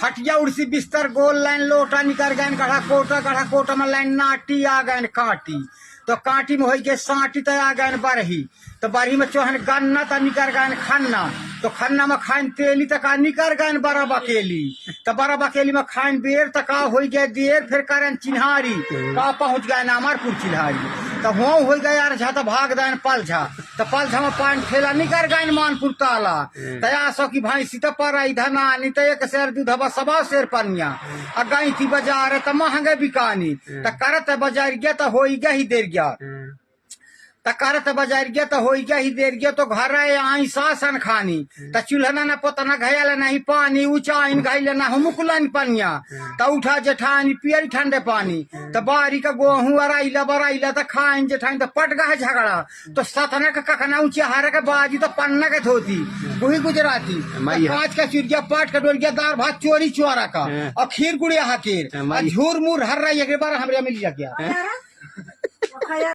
खटिया उड़सी बिस्तर goal line लोटा निकर गए गढ़ा कोटा में लाइन नाटी आ गए काटी तो काटी में हो गए साटी तो आ गए बरही तो बरही में चोहन गन्ना तो निकर गए खन्ना तो खन्ना में खाइन तेली तक निकर गए बड़ा बकेली तो बड़ा बकेली में खाइन बेर तक हो गए देर फिर करें चिन्हारी का पहुंच गए नामरपुर चिन्हारी तो हो गए यार झा तो भाग दें पलझा तो पलझा में पान ठेला निकर गए मानपुर ताला तया सो की भाई सीता पर धना नहीं तो एक शेर दूध हवा सबा शेर पनिया आ गई थी बाजार तो महंगे बिकानी तो करत बाजार गया तो हो गया ही देर गया तो करत बाजार गया तो हो गया ही देर गया तो घर आई सासन खानी तो चूल्हा न पोतना घयल नहीं पानी ऊंचा इन घायल न मुकुलन पनिया तो उठा जेठानी पियरी ठंडे पानी तो बारी का गेहूं बराइला तो खाइन जेठानी तो पट गए झगड़ा तो सतना का कखना ऊंचे हारे के बाजी तो पन्ना के धोती वही गुजराती पाँच का चिड़िया पाट का डोल गया दार भात चोरी चोरा का और खीर गुड़िया हकीर झूर मूर हर रहा एक बार हमरे मिल गया